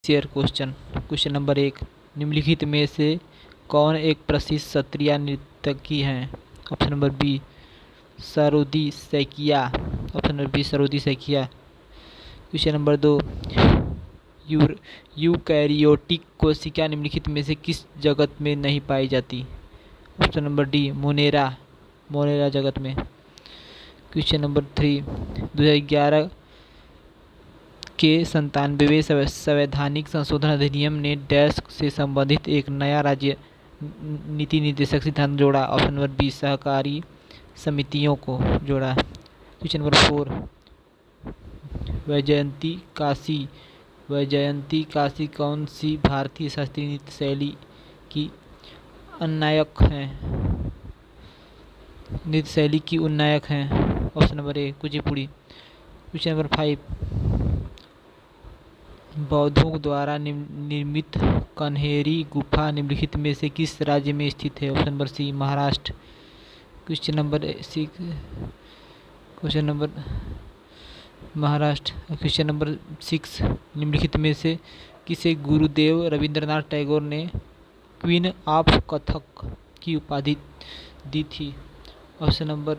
Share question. Question number 1, निम्नलिखित में से कौन एक प्रसिद्ध सत्रिया नर्तकी हैं? Option number B Sarodi Saikia. Option number B Sarodi Saikia. Question number 2, eukaryotic कोशिका निम्नलिखित में से किस जगत में नहीं पाई जाती? ऑप्शन नंबर डी मोनेरा जगत में। क्वेश्चन नंबर 3, 2011 के 97वें संवैधानिक संशोधन अधिनियम ने डैश से संबंधित एक नया राज्य नीति निर्देशक सिद्धांत जोड़ा? ऑप्शन नंबर बी सहकारी समितियों को जोड़ा। क्वेश्चन नंबर 4, वैजयंती काशी कौन सी भारतीय शास्त्रीय नृत्य शैली की उन्नायक हैं? ऑप्शन नंबर ए कुचिपुड़ी। क्वेश्चन नंबर 5, बौद्धों द्वारा निर्मित कन्हेरी गुफा निम्नलिखित में से किस राज्य में स्थित है? Option number C Maharashtra. Question number 6, निम्नलिखित में से किसे गुरुदेव रविंद्रनाथ टैगोर ने क्वीन ऑफ कथक की उपाधि दी थी? Option number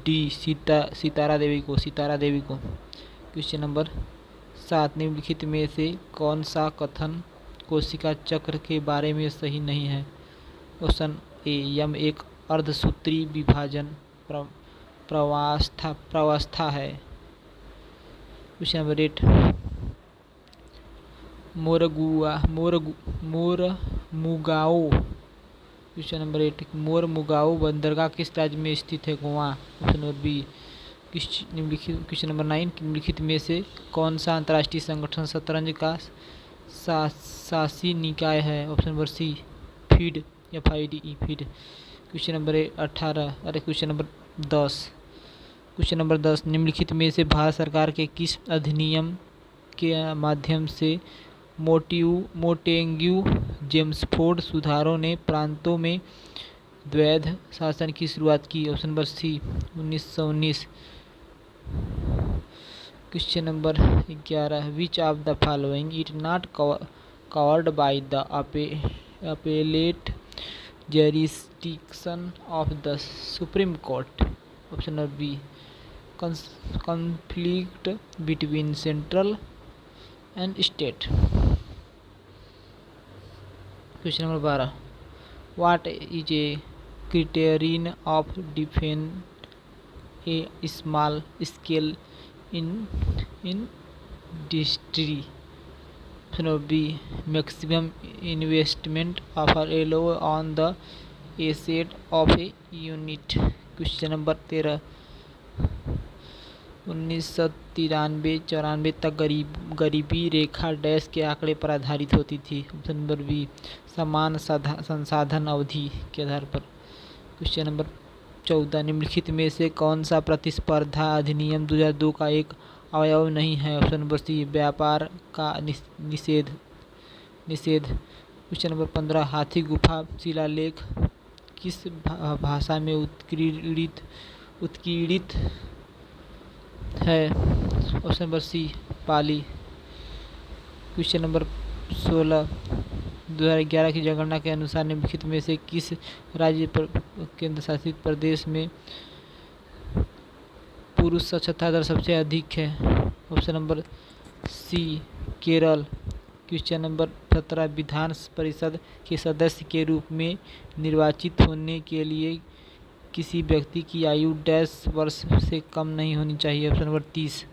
D Sitara Devi को। क्वेश्चन नंबर 7, निम्नलिखित में से कौन सा कथन कोशिका चक्र के बारे में सही नहीं है? ऑप्शन ए यम एक अर्धसूत्री विभाजन प्रावस्था है। Question number 8, Mormugao. Question number 8, Mormugao बंदरगाह किस राज्य में स्थित है? Goa. Option number B. Question number 9, निम्नलिखित में से कौन सा अंतर्राष्ट्रीय संगठन शतरंज का शासी निकाय है? Option number C FIDE। Question number 10, निम्नलिखित में से भारत सरकार के किस अधिनियम के माध्यम से मोंटेग्यू जेम्सफोर्ड सुधारों ने प्रांतों में द्वैध शासन की शुरुआत की? Option number C 1919। Question number 11, which of the following it not covered by the appellate jurisdiction of the Supreme Court? Option number B conflict between central and state। Question number 12, what is a criterion of define a small scale industry? Option number B maximum investment offer allow on the asset of a unit. Question number 13, 1993-94 तक गरीबी रेखा dash के आंकड़े पर आधारित होती थी? Option number B समान संसाधन अवधि के आधार पर। क्वेश्चन नंबर 14, निम्नलिखित में से कौन सा प्रतिस्पर्धा अधिनियम 2002 का एक अवयव नहीं है? ऑप्शन नंबर सी व्यापार का निषेध। क्वेश्चन नंबर 15, हाथी गुफा शिलालेख किस भाषा में उत्कीर्णित है? ऑप्शन नंबर सी पाली। क्वेश्चन नंबर 16, 2011 की जनगणना के अनुसार निम्नलिखित में से किस राज्य केंद्र शासित प्रदेश में पुरुष साक्षरता दर सबसे अधिक है? Option number C Kerala. Question number 17, विधान परिषद के सदस्य के रूप में निर्वाचित होने के लिए किसी व्यक्ति की आयु डैश वर्ष से कम नहीं होनी चाहिए? Option number 30।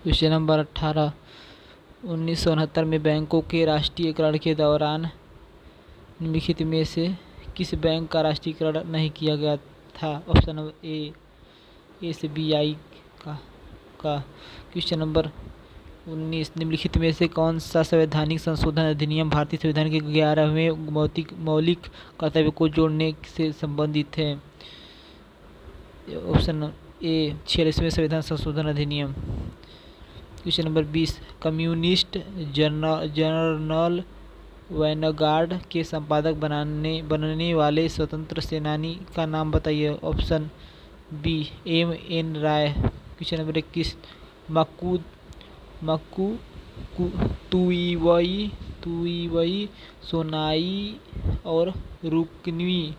क्वेश्चन नंबर 18, 1969 में बैंकों के राष्ट्रीयकरण के दौरान निम्नलिखित में से किस बैंक का राष्ट्रीयकरण नहीं किया गया था? ऑप्शन नंबर ए SBI का। क्वेश्चन नंबर 19, निम्नलिखित में से कौन सा संवैधानिक संशोधन अधिनियम भारतीय संविधान के 11वें मौलिक कर्तव्य को जोड़ने से संबंधित है? ऑप्शन ए 46वें संविधान संशोधन अधिनियम। Question number 20, communist journal vanguard के संपादक बनने वाले स्वतंत्र सेनानी का नाम बताइए? Option B M.N. Roy. Question number 21 Makku Makku Tuivai Sonai और रुक्मिनी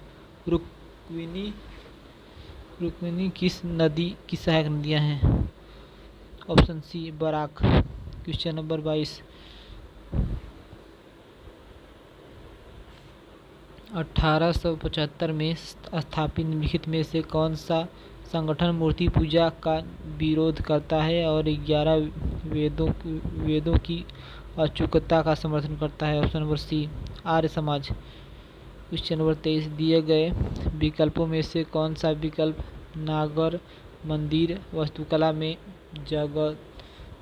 रुक्मिनी किस नदी की सहायक नदियां हैं? Option C Barak. Question number 22 1875 में स्थापित निम्नलिखित में से कौन सा संगठन मूर्ति पूजा का विरोध करता है और 11 वेदों की अचूकता का समर्थन करता है? ऑप्शन नंबर सी आर्य समाज। क्वेश्चन नंबर 23 दिए गए विकल्पों में से कौन सा विकल्प नागर मंदिर वास्तुकला में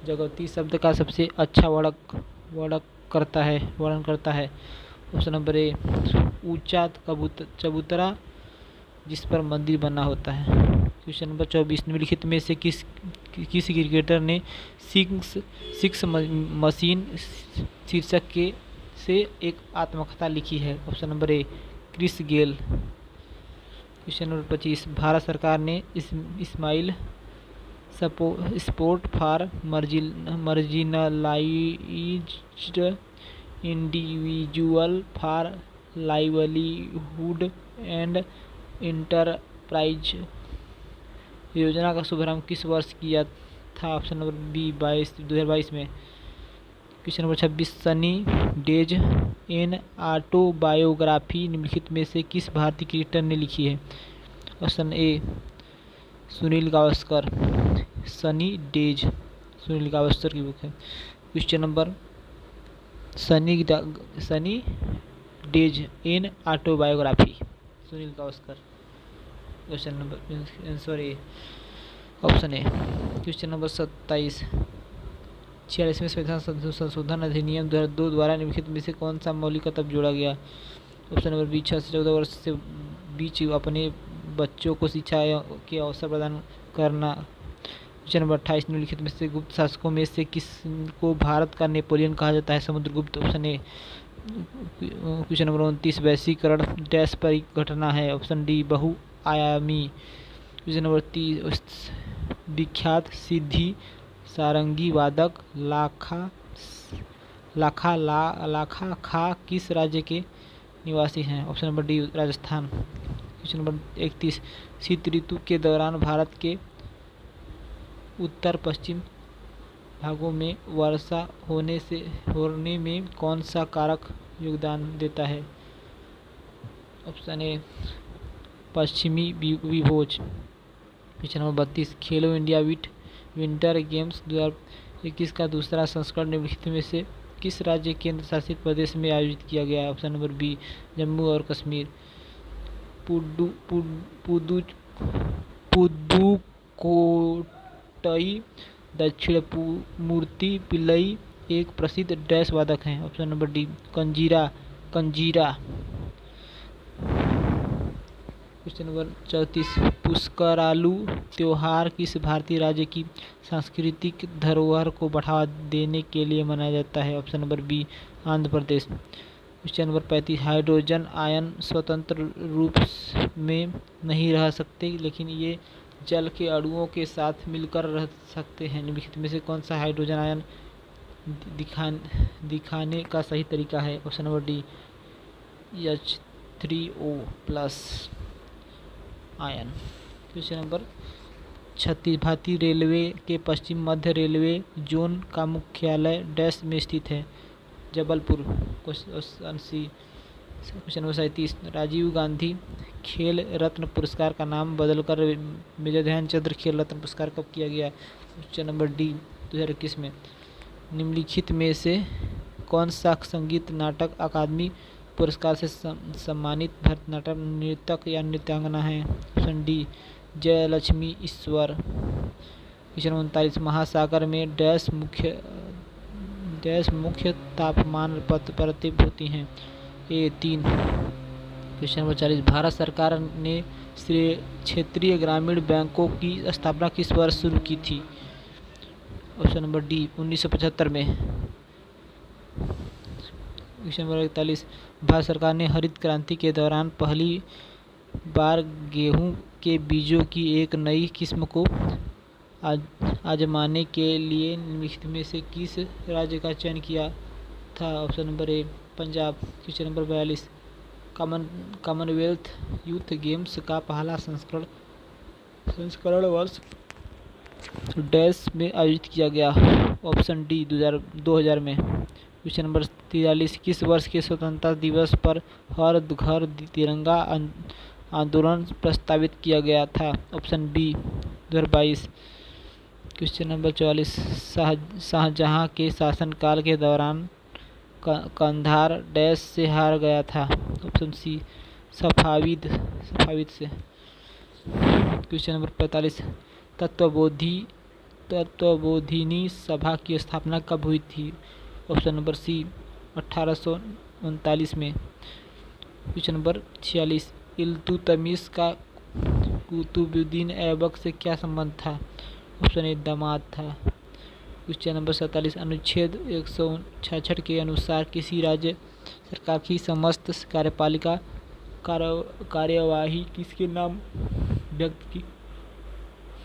जगती शब्द का सबसे अच्छा वर्णन करता है? ऑप्शन नंबर ए ऊंचा चबूतरा जिस पर मंदिर बना होता है। क्वेश्चन नंबर 24 निम्नलिखित में से किस क्रिकेटर ने सिक्स मशीन शीर्षक से एक आत्मकथा लिखी है? Option number A Chris Gayle. Question number 25 Bharat सरकार ने SMILE support for marginalized individual for livelihood and enterprise योजना का शुभारंभ किस वर्ष किया था? ऑप्शन नंबर बी 2022 में। Question number 26 Sunny days an autobiography निम्नलिखित में से किस भारतीय क्रिकेटर ने लिखी है? Option A Sunil Gavaskar. Sunny days Sunil Gavaskar की बुक है। Question number Sunny days an autobiography Sunil Gavaskar. Question number answer A option A. Question number 27 46वें संविधान संशोधन अधिनियम 2002 द्वारा निम्नलिखित में से कौन सा मौलिक कर्तव्य जोड़ा गया? ऑप्शन नंबर बी 6 से 14 वर्ष से बीच अपने बच्चों को शिक्षा के अवसर प्रदान करना। क्वेश्चन नंबर 28 निम्नलिखित में से गुप्त शासकों में से किसको भारत का नेपोलियन कहा जाता है? Samudragupta. Option A. Question number 29 वैश्वीकरण डैश परिघटना है? ऑप्शन डी बहुआयामी। क्वेश्चन नंबर 30 विख्यात सिद्धि सारंगी वादक लाखा खा किस राज्य के निवासी हैं? Option number D Rajasthan. Question number 31 शीत ऋतु के दौरान भारत के उत्तर पश्चिम भागों में वर्षा होने में कौन सा कारक योगदान देता है? ऑप्शन ए पश्चिमी विभोज। क्वेश्चन नंबर 32 खेलो इंडिया विंटर गेम्स 2021 का दूसरा संस्करण निम्नलिखित में से किस राज्य केंद्र शासित प्रदेश में आयोजित किया गया है? ऑप्शन नंबर बी जम्मू और कश्मीर। पुदुकोट्टई दक्षिणमूर्ति पिल्लई एक प्रसिद्ध डैश वादक हैं? Option number D kanjira. Question number 34 Pushkaralu त्योहार किस भारतीय राज्य की सांस्कृतिक धरोहर को बढ़ावा देने के लिए मनाया जाता है? Option number B Andhra Pradesh. Question number 35 hydrogen ion स्वतंत्र रूप में नहीं रह सकते लेकिन ये जल के अणुओं के साथ मिलकर रह सकते हैं। निम्नलिखित में से कौन सा हाइड्रोजन आयन दिखाने का सही तरीका है? Option number D H3O+ ion. Question number 36 भारतीय रेलवे के पश्चिम मध्य रेलवे जोन का मुख्यालय डैश में स्थित है? जबलपुर। क्वेश्चन सी। क्वेश्चन नंबर 37 राजीव गांधी खेल रत्न पुरस्कार का नाम बदलकर मेजर ध्यानचंद खेल रत्न पुरस्कार कब किया गया? क्वेश्चन नंबर डी 2021 में। निम्नलिखित में से कौन सा संगीत नाटक अकादमी पुरस्कार से सम्मानित भरतनाट्यम नृत्यक या नृत्यांगना है? ऑप्शन डी जयलक्ष्मी ईश्वर। क्वेश्चन 39 महासागर में डैश मुख्य तापमान परतें होती हैं? ए 3। क्वेश्चन नंबर 40 भारत सरकार ने क्षेत्रीय ग्रामीण बैंकों की स्थापना किस वर्ष शुरू की थी? ऑप्शन नंबर डी 1975 में। क्वेश्चन नंबर 41 भारत सरकार ने हरित क्रांति के दौरान पहली बार गेहूं के बीजों की एक नई किस्म को आजमाने के लिए निम्नलिखित में से किस राज्य का चयन किया था? ऑप्शन नंबर ए Punjab. Question number 42 Commonwealth youth games का पहला संस्करण वर्ष डैश में आयोजित किया गया? ऑप्शन डी 2000 में। क्वेश्चन नंबर 43 किस वर्ष के स्वतंत्रता दिवस पर हर घर तिरंगा आंदोलन प्रस्तावित किया गया था? Option B 2022। Question number 44 Shahjahan के शासनकाल के दौरान कंधार डैश से हार गया था? ऑप्शन सी सफाविद से। क्वेश्चन नंबर 45 तत्वबोधिनी सभा की स्थापना कब हुई थी? ऑप्शन नंबर सी 1839 में। क्वेश्चन नंबर 46 इल्तुतमिश का कुतुबुद्दीन ऐबक से क्या संबंध था? ऑप्शन ए दामाद था। क्वेश्चन नंबर 47 अनुच्छेद 166 के अनुसार किसी राज्य सरकार की समस्त कार्यपालिका कार्यवाही किसके नाम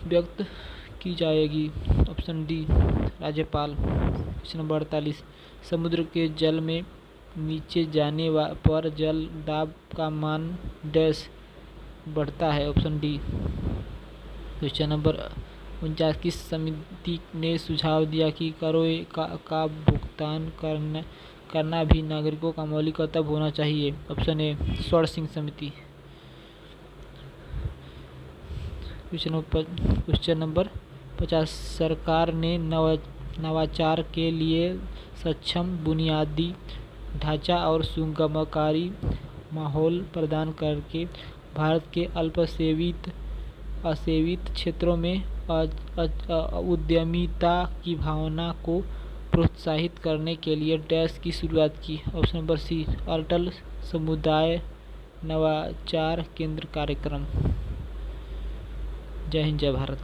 व्यक्त की जाएगी? ऑप्शन डी राज्यपाल। क्वेश्चन नंबर 48 समुद्र के जल में नीचे जाने पर जल दाब का मान डैश बढ़ता है? Option D. क्वेश्चन नंबर 49 किस समिति ने सुझाव दिया कि करों का भुगतान करना भी नागरिकों का मौलिक कर्तव्य होना चाहिए? ऑप्शन ए स्वर्ण सिंह समिति। क्वेश्चन नंबर 50 सरकार ने नवाचार के लिए सक्षम बुनियादी ढांचा और सुगमकारी माहौल प्रदान करके भारत के असेवित क्षेत्रों में उद्यमिता की भावना को प्रोत्साहित करने के लिए डैश की शुरुआत की? ऑप्शन नंबर सी अटल समुदाय नवाचार केंद्र कार्यक्रम। जय हिंद जय भारत।